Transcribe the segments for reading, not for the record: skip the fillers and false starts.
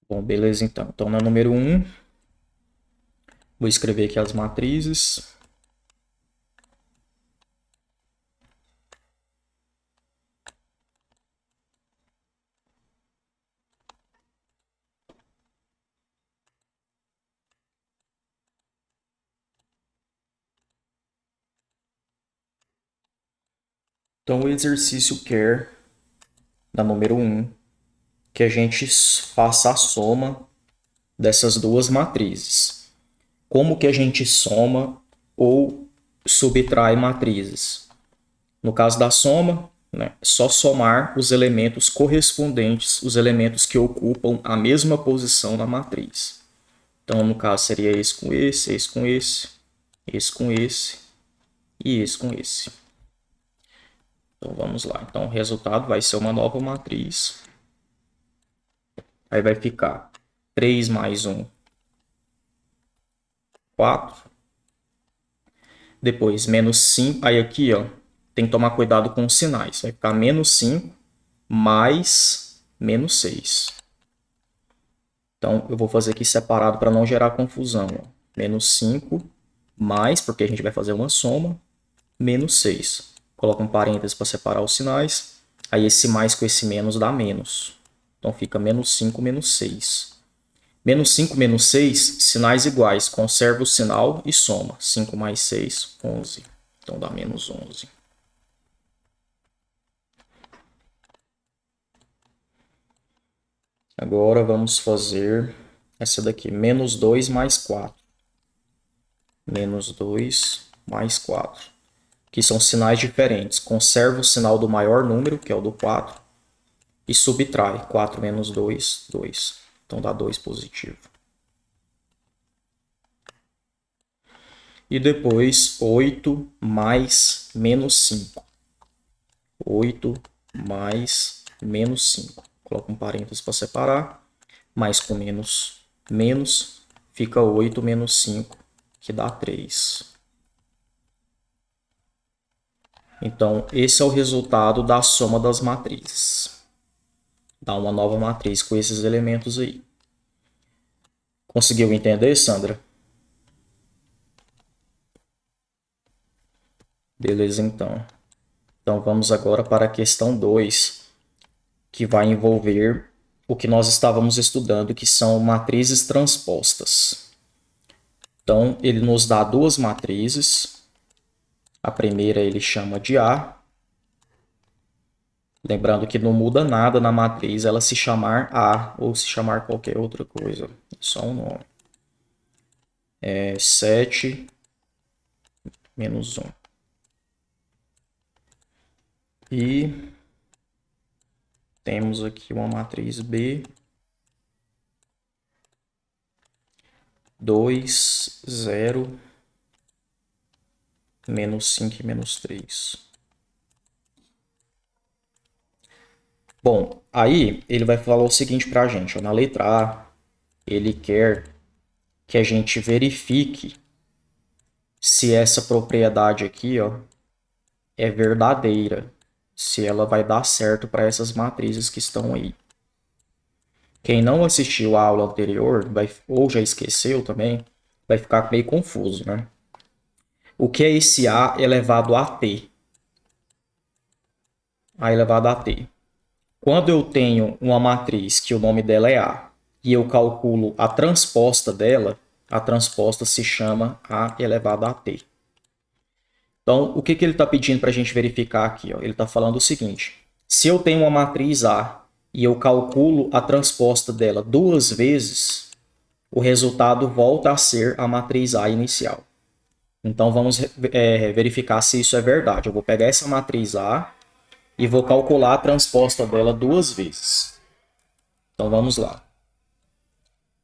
Bom, beleza então. Então, na número um, vou escrever aqui as matrizes. Então, o exercício quer, na número um, que a gente faça a soma dessas duas matrizes. Como que a gente soma ou subtrai matrizes? No caso da soma, né, é só somar os elementos correspondentes, os elementos que ocupam a mesma posição na matriz. Então, no caso, seria esse com esse com esse com esse e esse com esse. Então, vamos lá. Então, o resultado vai ser uma nova matriz. Aí vai ficar 3 mais 1, 4. Depois, menos 5. Aí aqui, ó, tem que tomar cuidado com os sinais. Vai ficar menos 5 mais menos 6. Então, eu vou fazer aqui separado para não gerar confusão. Ó. Menos 5 mais, porque a gente vai fazer uma soma, menos 6. Coloca um parênteses para separar os sinais. Aí esse mais com esse menos dá menos. Então fica menos 5 menos 6. Menos 5 menos 6, sinais iguais. Conserva o sinal e soma. 5 mais 6, 11. Então dá menos 11. Agora vamos fazer essa daqui. Menos 2 mais 4. Menos 2 mais 4. Que são sinais diferentes. Conserva o sinal do maior número, que é o do 4, e subtrai. 4 menos 2, 2. Então dá 2 positivo. E depois 8 mais menos 5. 8 mais menos 5. Coloca um parênteses para separar. Mais com menos, menos. Fica 8 menos 5, que dá 3. Então, esse é o resultado da soma das matrizes. Dá uma nova matriz com esses elementos aí. Conseguiu entender, Sandra? Beleza, então. Então, vamos agora para a questão 2, que vai envolver o que nós estávamos estudando, que são matrizes transpostas. Então, ele nos dá duas matrizes. A primeira ele chama de A. Lembrando que não muda nada na matriz ela se chamar A ou se chamar qualquer outra coisa. É só um nome. É 7 menos 1. E temos aqui uma matriz B. 2, 0, menos 5 e menos 3. Bom, aí ele vai falar o seguinte para a gente. Ó, na letra A, ele quer que a gente verifique se essa propriedade aqui, ó, é verdadeira, se ela vai dar certo para essas matrizes que estão aí. Quem não assistiu a aula anterior, ou já esqueceu também, vai ficar meio confuso, né? O que é esse A elevado a T? A elevado a T. Quando eu tenho uma matriz que o nome dela é A e eu calculo a transposta dela, a transposta se chama A elevado a T. Então, o que ele está pedindo para a gente verificar aqui? Ó? Ele está falando o seguinte: se eu tenho uma matriz A e eu calculo a transposta dela duas vezes, o resultado volta a ser a matriz A inicial. Então, vamos verificar se isso é verdade. Eu vou pegar essa matriz A e vou calcular a transposta dela duas vezes. Então, vamos lá.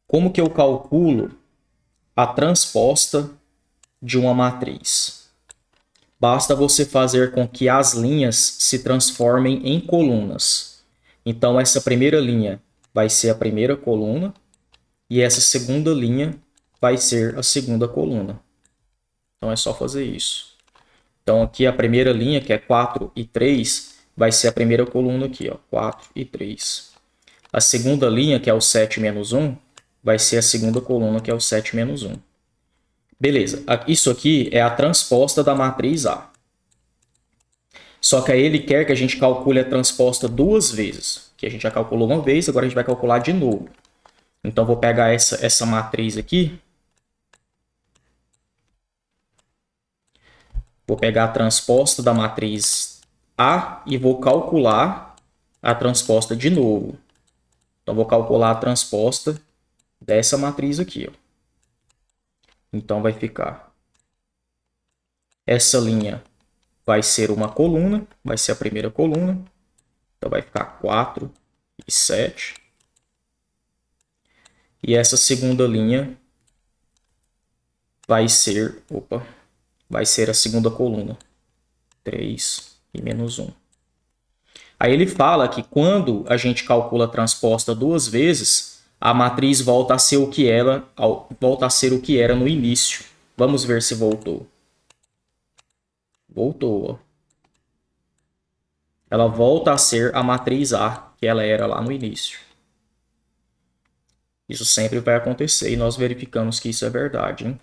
Como que eu calculo a transposta de uma matriz? Basta você fazer com que as linhas se transformem em colunas. Então, essa primeira linha vai ser a primeira coluna e essa segunda linha vai ser a segunda coluna. Então, é só fazer isso. Então, aqui a primeira linha, que é 4 e 3, vai ser a primeira coluna aqui, ó, 4 e 3. A segunda linha, que é o 7 menos 1, vai ser a segunda coluna, que é o 7 menos 1. Beleza, isso aqui é a transposta da matriz A. Só que aí ele quer que a gente calcule a transposta duas vezes. Que a gente já calculou uma vez, agora a gente vai calcular de novo. Então, vou pegar essa matriz aqui. Vou pegar a transposta da matriz A e vou calcular a transposta de novo. Então, vou calcular a transposta dessa matriz aqui. Ó. Então, vai ficar... Essa linha vai ser uma coluna, vai ser a primeira coluna. Então, vai ficar 4 e 7. E essa segunda linha vai ser... Opa! Vai ser a segunda coluna. 3 e menos 1. Aí ele fala que quando a gente calcula a transposta duas vezes, a matriz volta a ser o que era no início. Vamos ver se voltou. Voltou. Ó. Ela volta a ser a matriz A, que ela era lá no início. Isso sempre vai acontecer e nós verificamos que isso é verdade. Hein?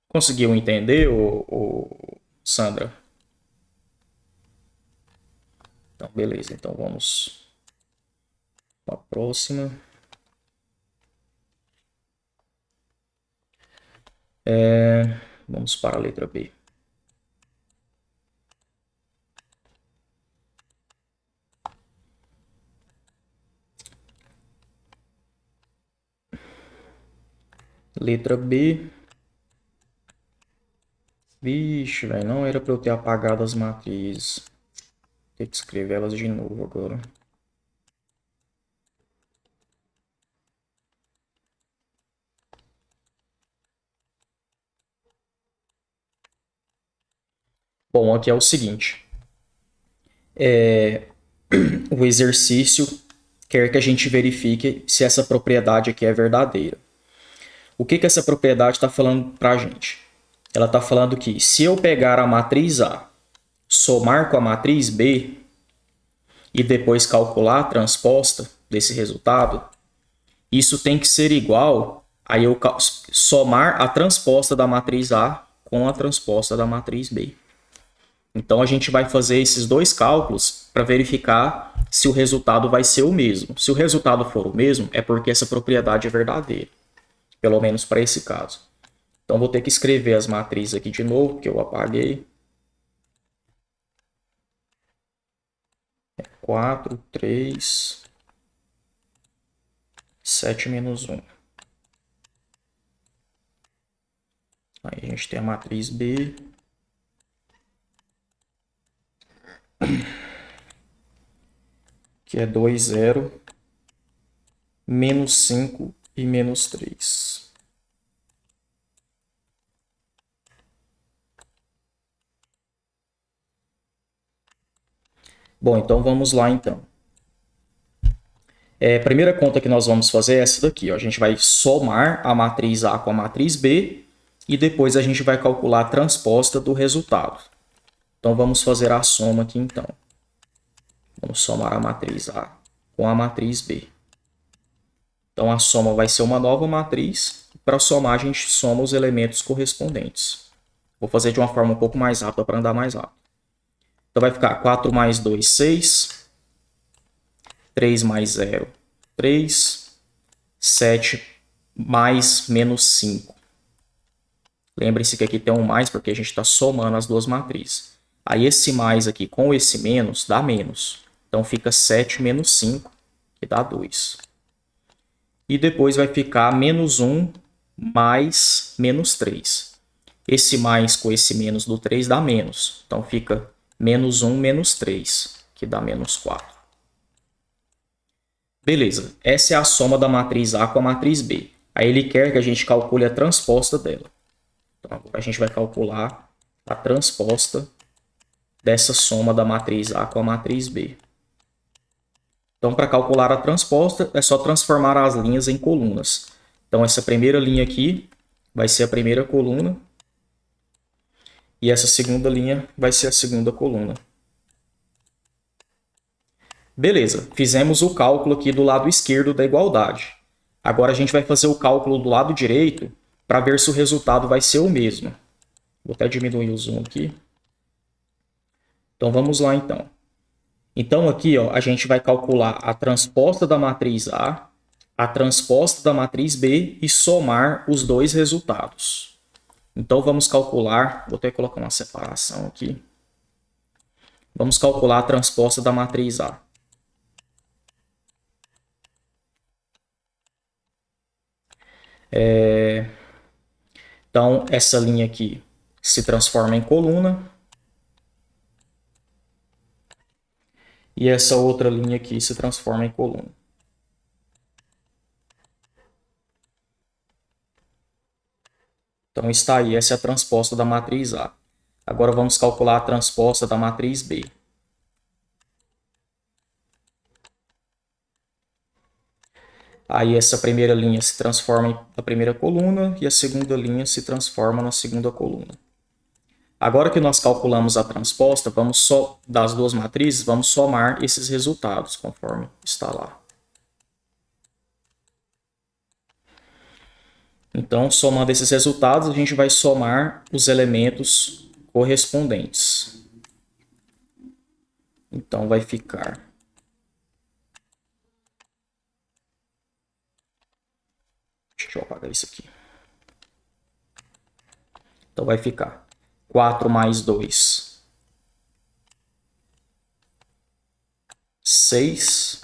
Conseguiu entender, Sandra? Então, beleza. Então, vamos para a próxima. Vamos para a letra B. Letra B. Vixe, velho, não era para eu ter apagado as matrizes. Tem que escrever elas de novo agora. Bom, aqui é o seguinte. O exercício quer que a gente verifique se essa propriedade aqui é verdadeira. O que essa propriedade está falando para a gente? Ela está falando que se eu pegar a matriz A, somar com a matriz B e depois calcular a transposta desse resultado, isso tem que ser igual a eu somar a transposta da matriz A com a transposta da matriz B. Então, a gente vai fazer esses dois cálculos para verificar se o resultado vai ser o mesmo. Se o resultado for o mesmo, é porque essa propriedade é verdadeira. Pelo menos para esse caso. Então, vou ter que escrever as matrizes aqui de novo, que eu apaguei. 4, 3, 7 menos 1. Aí a gente tem a matriz B. Que é 2, 0, menos 5 e menos 3. Bom, então vamos lá então. A primeira conta que nós vamos fazer é essa daqui. Ó. A gente vai somar a matriz A com a matriz B e depois a gente vai calcular a transposta do resultado. Então vamos fazer a soma aqui então. Vamos somar a matriz A com a matriz B. Então a soma vai ser uma nova matriz. Para somar a gente soma os elementos correspondentes. Vou fazer de uma forma um pouco mais rápida para andar mais rápido. Então vai ficar 4 mais 2, 6. 3 mais 0, 3. 7 mais menos 5. Lembre-se que aqui tem um mais porque a gente está somando as duas matrizes. Aí esse mais aqui com esse menos dá menos. Então fica 7 menos 5, que dá 2. E depois vai ficar menos 1 mais menos 3. Esse mais com esse menos do 3 dá menos. Então fica menos 1 menos 3, que dá menos 4. Beleza, essa é a soma da matriz A com a matriz B. Aí ele quer que a gente calcule a transposta dela. Então agora a gente vai calcular a transposta dessa soma da matriz A com a matriz B. Então, para calcular a transposta, é só transformar as linhas em colunas. Então, essa primeira linha aqui vai ser a primeira coluna. E essa segunda linha vai ser a segunda coluna. Beleza, fizemos o cálculo aqui do lado esquerdo da igualdade. Agora a gente vai fazer o cálculo do lado direito para ver se o resultado vai ser o mesmo. Vou até diminuir o zoom aqui. Então vamos lá então. Então aqui ó, a gente vai calcular a transposta da matriz a transposta da matriz B e somar os dois resultados. Então vamos calcular, vou até colocar uma separação aqui. Vamos calcular a transposta da matriz A. Então essa linha aqui se transforma em coluna. E essa outra linha aqui se transforma em coluna. Então está aí, essa é a transposta da matriz A. Agora vamos calcular a transposta da matriz B. Aí essa primeira linha se transforma na primeira coluna e a segunda linha se transforma na segunda coluna. Agora que nós calculamos a transposta, das duas matrizes, vamos somar esses resultados conforme está lá. Então, somando esses resultados, a gente vai somar os elementos correspondentes. Então, vai ficar... Deixa eu apagar isso aqui. Então, vai ficar 4 mais 2, 6,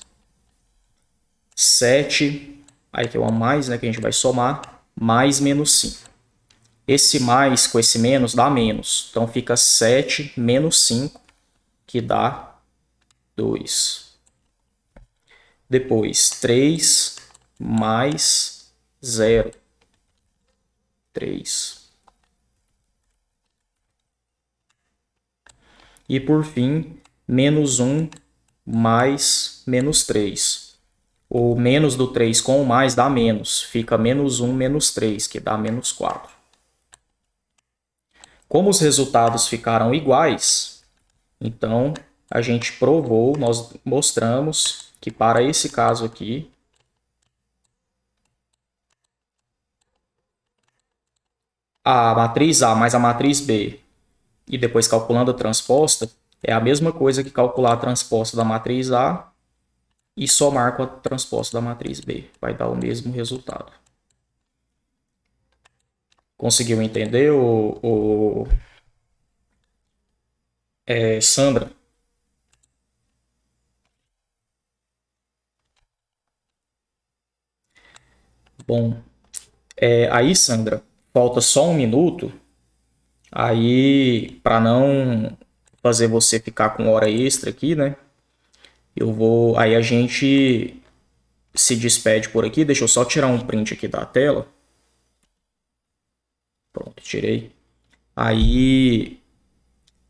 7, aí que é uma mais, né, que a gente vai somar, mais menos 5. Esse mais com esse menos dá menos. Então fica 7 menos 5, que dá 2. Depois 3 mais 0. 3. E por fim, menos 1 mais menos 3. O menos do 3 com o mais dá menos. Fica menos 1 menos 3, que dá menos 4. Como os resultados ficaram iguais, então a gente provou, nós mostramos que para esse caso aqui, a matriz A mais a matriz B, e depois calculando a transposta, é a mesma coisa que calcular a transposta da matriz A e somar com a transposta da matriz B. Vai dar o mesmo resultado. Conseguiu entender, Sandra? Bom, aí, Sandra, falta só um minuto. Aí, para não fazer você ficar com hora extra aqui, né? Aí a gente se despede por aqui. Deixa eu só tirar um print aqui da tela. Pronto, tirei. Aí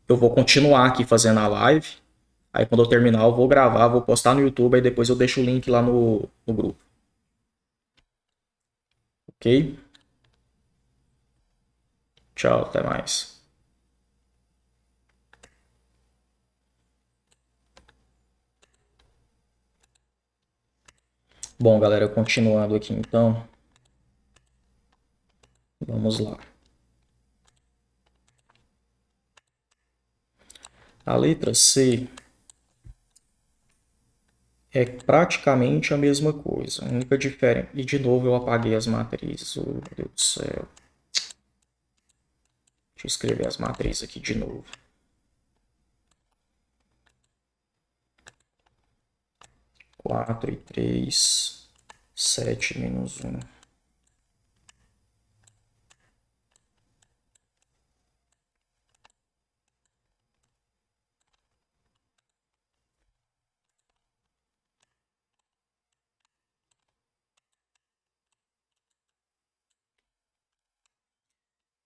eu vou continuar aqui fazendo a live. Aí quando eu terminar eu vou gravar, vou postar no YouTube. Aí depois eu deixo o link lá no grupo. Ok? Tchau, até mais. Bom, galera, continuando aqui então. Vamos lá. A letra C é praticamente a mesma coisa. A única diferença. E de novo eu apaguei as matrizes. Oh, meu Deus do céu. Deixa eu escrever as matrizes aqui de novo. 4 e 3, 7 menos 1.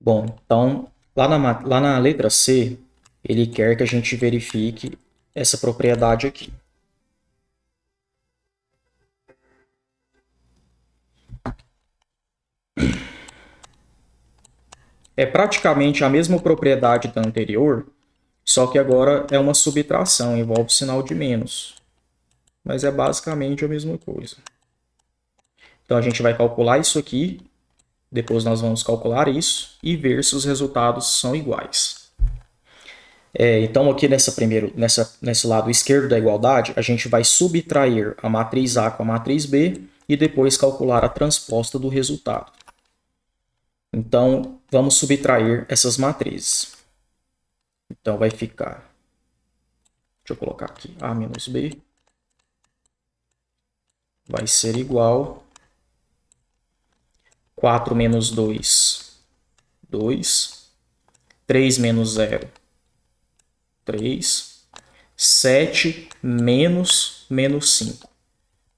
Bom, então, lá na letra C, ele quer que a gente verifique essa propriedade aqui. É praticamente a mesma propriedade da anterior, só que agora é uma subtração, envolve sinal de menos. mas é basicamente a mesma coisa. Então a gente vai calcular isso aqui, depois nós vamos calcular isso e ver se os resultados são iguais. Então aqui nesse lado esquerdo da igualdade, a gente vai subtrair a matriz A com a matriz B e depois calcular a transposta do resultado. Então vamos subtrair essas matrizes. Então vai ficar, deixa eu colocar aqui, A menos B vai ser igual 4 menos 2, 2, 3 menos 0, 3, 7 menos 5.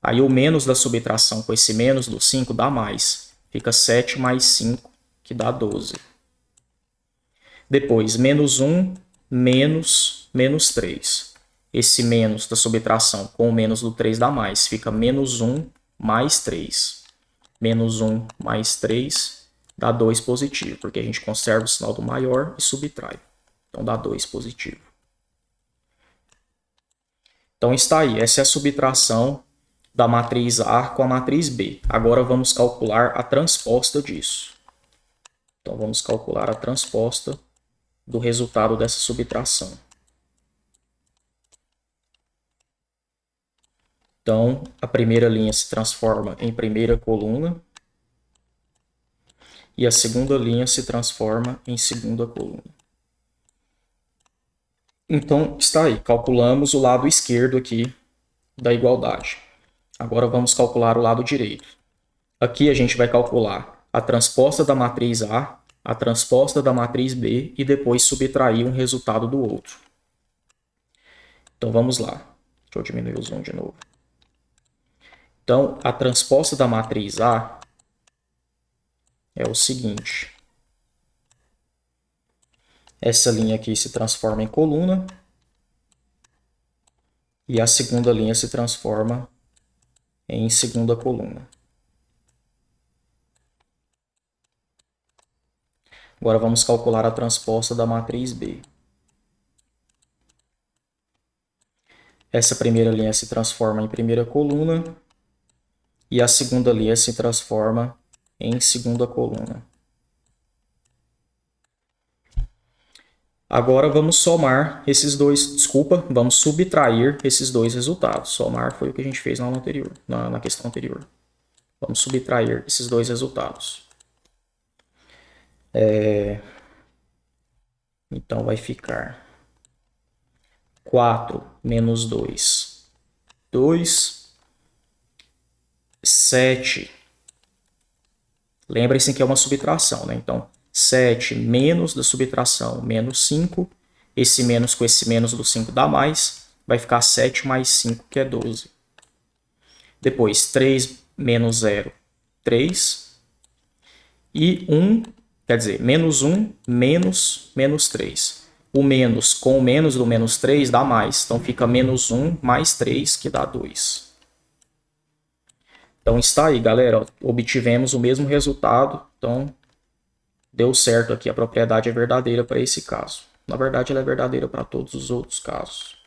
Aí o menos da subtração com esse menos do 5 dá mais. Fica 7 mais 5, que dá 12. Depois, menos 1, menos 3. Esse menos da subtração com o menos do 3 dá mais. Fica menos 1 mais 3. Menos 1 mais 3 dá 2 positivo, porque a gente conserva o sinal do maior e subtrai. Então dá 2 positivo. Então está aí, essa é a subtração da matriz A com a matriz B. Agora vamos calcular a transposta disso. Então vamos calcular a transposta do resultado dessa subtração. Então a primeira linha se transforma em primeira coluna e a segunda linha se transforma em segunda coluna. Então está aí, calculamos o lado esquerdo aqui da igualdade. Agora vamos calcular o lado direito. Aqui a gente vai calcular a transposta da matriz A, a transposta da matriz B e depois subtrair um resultado do outro. Então vamos lá. Deixa eu diminuir o zoom de novo. Então a transposta da matriz A é o seguinte. Essa linha aqui se transforma em coluna e a segunda linha se transforma em segunda coluna. Agora vamos calcular a transposta da matriz B. Essa primeira linha se transforma em primeira coluna e a segunda linha se transforma em segunda coluna. Agora vamos somar esses dois, vamos subtrair esses dois resultados. Somar foi o que a gente fez na aula anterior, na questão anterior. Vamos subtrair esses dois resultados. Então vai ficar 4 menos 2, 2, 7. Lembrem-se que é uma subtração, né? Então, 7 menos da subtração, menos 5. Esse menos com esse menos do 5 dá mais. Vai ficar 7 mais 5, que é 12. Depois, 3 menos 0, 3. E 1, quer dizer, menos 1 menos 3. O menos com o menos do menos 3 dá mais. Então, fica menos 1 mais 3, que dá 2. Então está aí, galera. Obtivemos o mesmo resultado. Então deu certo aqui. A propriedade é verdadeira para esse caso. Na verdade, ela é verdadeira para todos os outros casos.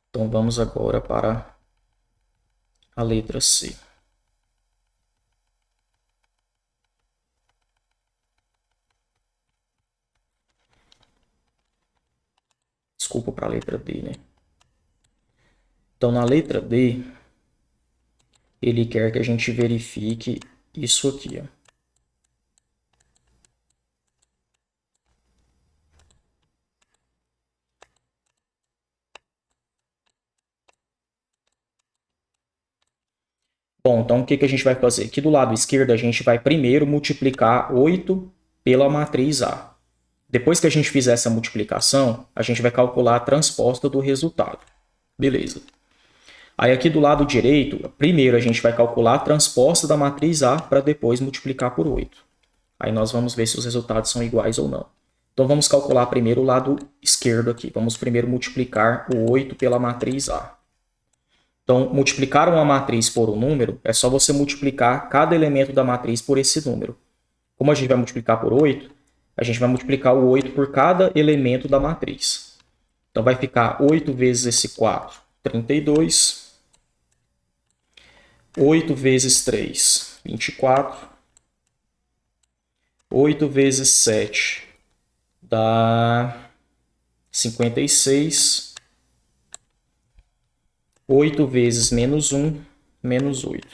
Então vamos agora para a letra C. Desculpa, para a letra D, né? Então, na letra D, ele quer que a gente verifique isso aqui, ó. Bom, então o que a gente vai fazer? Aqui do lado esquerdo, a gente vai primeiro multiplicar 8 pela matriz A. Depois que a gente fizer essa multiplicação, a gente vai calcular a transposta do resultado. Beleza. Aí aqui do lado direito, primeiro a gente vai calcular a transposta da matriz A para depois multiplicar por 8. Aí nós vamos ver se os resultados são iguais ou não. Então vamos calcular primeiro o lado esquerdo aqui. Vamos primeiro multiplicar o 8 pela matriz A. Então, multiplicar uma matriz por um número é só você multiplicar cada elemento da matriz por esse número. Como a gente vai multiplicar por 8, a gente vai multiplicar o 8 por cada elemento da matriz. Então vai ficar 8 vezes esse 4, 32. 8 vezes 3, 24. 8 vezes 7 dá 56. 8 vezes menos 1, menos 8.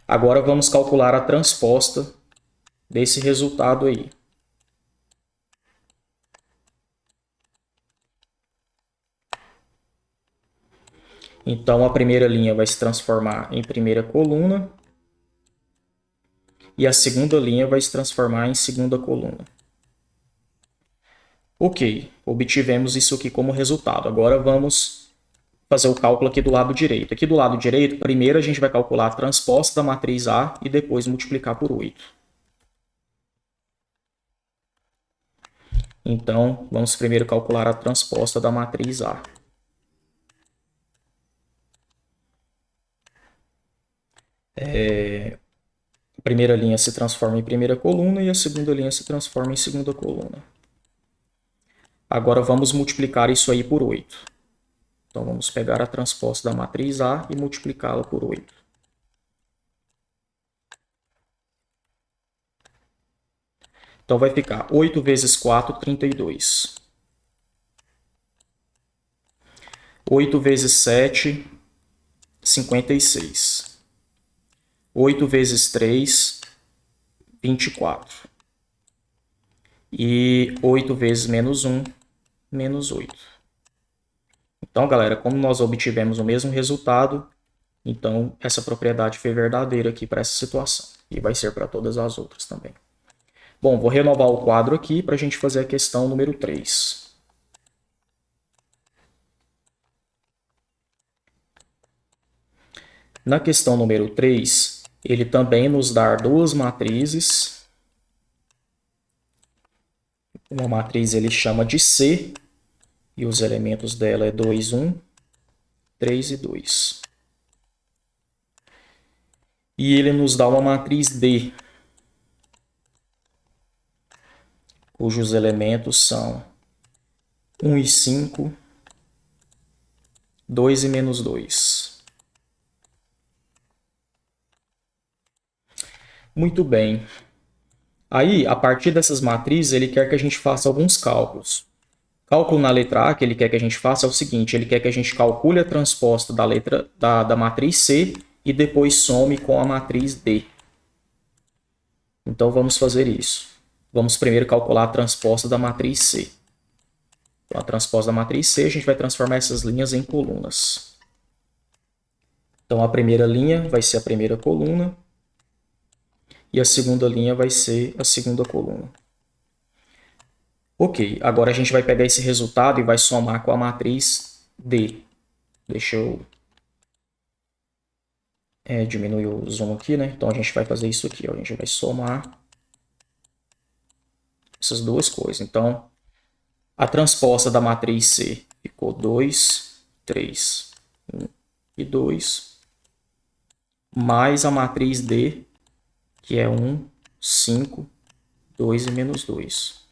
Agora vamos calcular a transposta desse resultado aí. Então a primeira linha vai se transformar em primeira coluna e a segunda linha vai se transformar em segunda coluna. Ok, obtivemos isso aqui como resultado. Agora vamos fazer o cálculo aqui do lado direito. Aqui do lado direito, primeiro a gente vai calcular a transposta da matriz A e depois multiplicar por 8. Então, vamos primeiro calcular a transposta da matriz A. A primeira linha se transforma em primeira coluna e a segunda linha se transforma em segunda coluna. Agora vamos multiplicar isso aí por 8. Então vamos pegar a transposta da matriz A e multiplicá-la por 8. Então vai ficar 8 vezes 4, 32. 8 vezes 7, 56. 8 vezes 3, 24. E 8 vezes menos 1, menos 8. Então, galera, como nós obtivemos o mesmo resultado, então essa propriedade foi verdadeira aqui para essa situação. E vai ser para todas as outras também. Bom, vou renovar o quadro aqui para a gente fazer a questão número 3. Na questão número 3, ele também nos dá duas matrizes. Uma matriz ele chama de C, e os elementos dela é 2, 1, 3 e 2. E ele nos dá uma matriz D, cujos elementos são 1 e 5, 2 e menos 2. Muito bem. Aí, a partir dessas matrizes, ele quer que a gente faça alguns cálculos. Cálculo na letra A que ele quer que a gente faça é o seguinte: ele quer que a gente calcule a transposta da letra da matriz C e depois some com a matriz D. Então vamos fazer isso. Vamos primeiro calcular a transposta da matriz C. Então, a transposta da matriz C, a gente vai transformar essas linhas em colunas. Então a primeira linha vai ser a primeira coluna e a segunda linha vai ser a segunda coluna. Ok, agora a gente vai pegar esse resultado e vai somar com a matriz D. Deixa eu diminuir o zoom aqui, né? Então a gente vai fazer isso aqui, ó. A gente vai somar essas duas coisas. Então, a transposta da matriz C ficou 2, 3, 1 e 2, mais a matriz D, que é 1, 5, 2 e menos 2.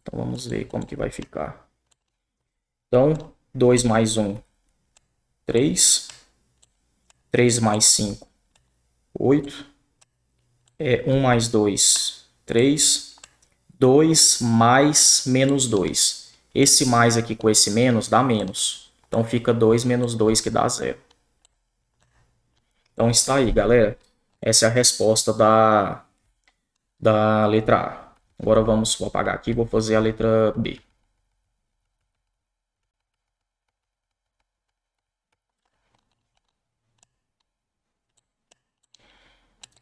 Então vamos ver como que vai ficar. Então, 2 mais 1, 3. 3 mais 5, 8. 1 mais 2, 3. 2 mais menos 2. Esse mais aqui com esse menos dá menos. Então fica 2 menos 2 que dá 0. Então está aí, galera. Essa é a resposta da letra A. Agora vou apagar aqui e vou fazer a letra B.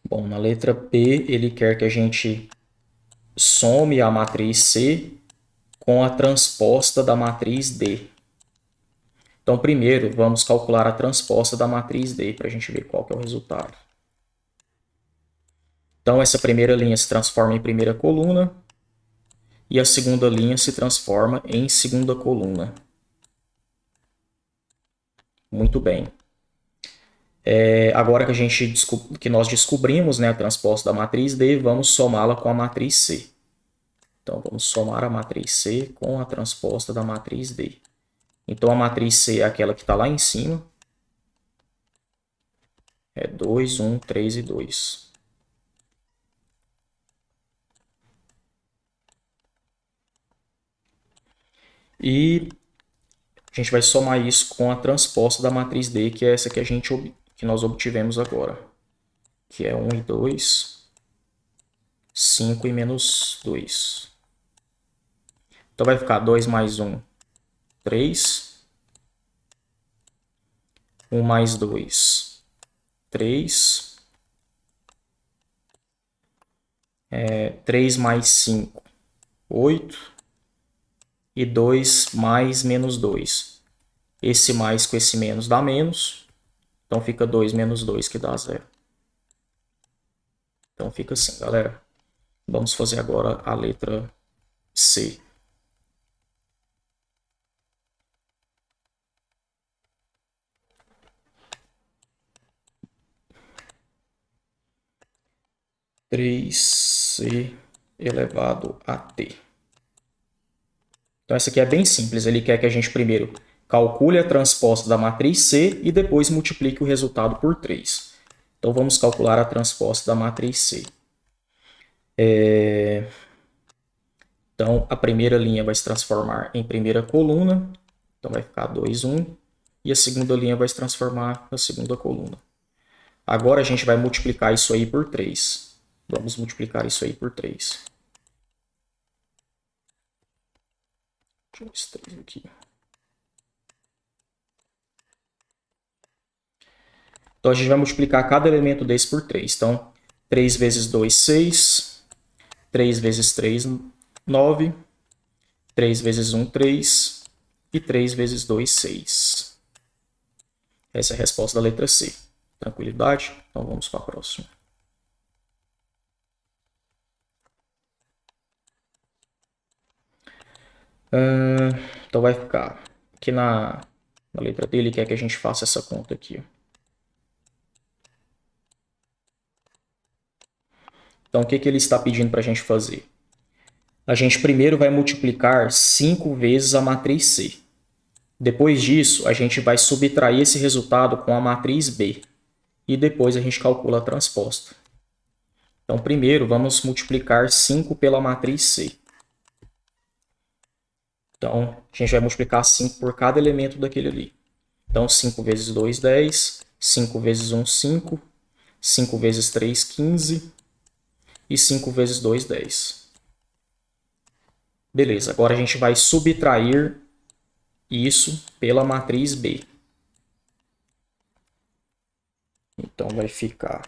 Bom, na letra B, ele quer que a gente some a matriz C com a transposta da matriz D. Então, primeiro, vamos calcular a transposta da matriz D para a gente ver qual que é o resultado. Então, essa primeira linha se transforma em primeira coluna e a segunda linha se transforma em segunda coluna. Muito bem. Agora que nós descobrimos, né, a transposta da matriz D, vamos somá-la com a matriz C. Então, vamos somar a matriz C com a transposta da matriz D. Então, a matriz C é aquela que está lá em cima. É 2, 1, 3 e 2. E a gente vai somar isso com a transposta da matriz D, que é essa que nós obtivemos agora. Que é 1 e 2, 5 e menos 2. Então vai ficar 2 mais 1, 3. 1 mais 2, 3. 3 mais 5, 8. E 2 mais menos 2. Esse mais com esse menos dá menos. Então fica 2 menos 2 que dá 0. Então fica assim, galera. Vamos fazer agora a letra C. Três C elevado a T. Então essa aqui é bem simples. Ele quer que a gente primeiro calcule a transposta da matriz C e depois multiplique o resultado por 3. Então vamos calcular a transposta da matriz C. Então a primeira linha vai se transformar em primeira coluna. Então vai ficar 2, 1. E a segunda linha vai se transformar na segunda coluna. Agora a gente vai multiplicar isso aí por 3. Vamos multiplicar isso aí por 3. Deixa eu ver esse 3 aqui. Então a gente vai multiplicar cada elemento desse por 3. Então 3 vezes 2, 6. 3 vezes 3, 9. 3 vezes 1, 3. E 3 vezes 2, 6. Essa é a resposta da letra C. Tranquilidade? Então vamos para a próxima. Então vai ficar aqui na letra D, ele quer que a gente faça essa conta aqui. Então o que ele está pedindo para a gente fazer? A gente primeiro vai multiplicar 5 vezes a matriz C. Depois disso, a gente vai subtrair esse resultado com a matriz B. E depois a gente calcula a transposta. Então, primeiro, vamos multiplicar 5 pela matriz C. Então, a gente vai multiplicar 5 por cada elemento daquele ali. Então, 5 vezes 2, 10. 5 vezes 1, 5. 5 vezes 3, 15. E 5 vezes 2, 10. Beleza, agora a gente vai subtrair isso pela matriz B. Então, vai ficar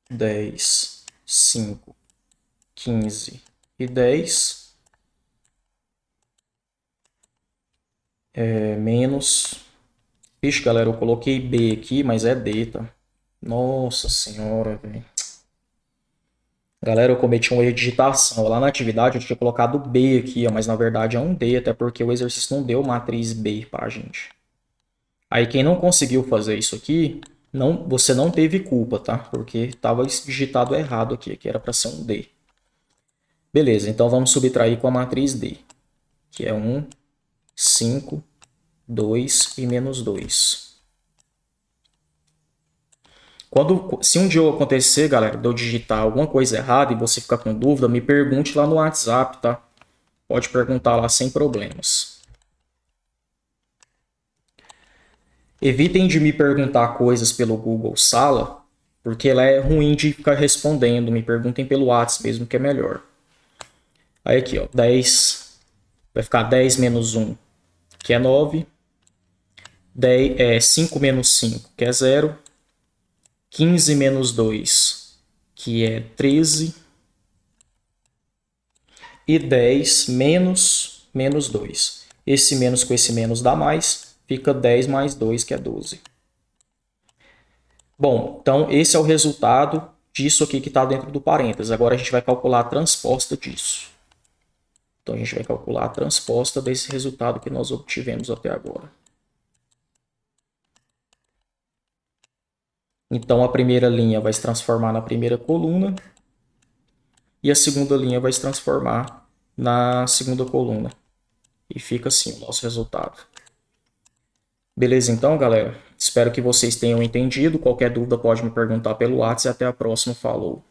10, 5, 15 e 10. Menos... Vixe, galera, eu coloquei B aqui, mas é D, tá? Nossa senhora, velho. Galera, eu cometi um erro de digitação. Lá na atividade eu tinha colocado B aqui, ó, mas na verdade é um D, até porque o exercício não deu matriz B pra gente. Aí quem não conseguiu fazer isso aqui, você não teve culpa, tá? Porque estava digitado errado aqui, que era para ser um D. Beleza, então vamos subtrair com a matriz D, que é 1, 5, 2 e menos 2. Se um dia acontecer, galera, de eu digitar alguma coisa errada e você ficar com dúvida, me pergunte lá no WhatsApp, tá? Pode perguntar lá sem problemas. Evitem de me perguntar coisas pelo Google Sala, porque ela é ruim de ficar respondendo. Me perguntem pelo WhatsApp mesmo, que é melhor. Aí aqui, ó, 10, vai ficar 10 menos 1, que é 9. 5 menos 5, que é 0. 15 menos 2, que é 13. E 10 menos 2. Esse menos com esse menos dá mais. Fica 10 mais 2, que é 12. Bom, então esse é o resultado disso aqui que está dentro do parênteses. Agora a gente vai calcular a transposta disso. Então a gente vai calcular a transposta desse resultado que nós obtivemos até agora. Então a primeira linha vai se transformar na primeira coluna. e a segunda linha vai se transformar na segunda coluna. E fica assim o nosso resultado. Beleza então, galera? Espero que vocês tenham entendido. Qualquer dúvida pode me perguntar pelo WhatsApp e até a próxima. Falou!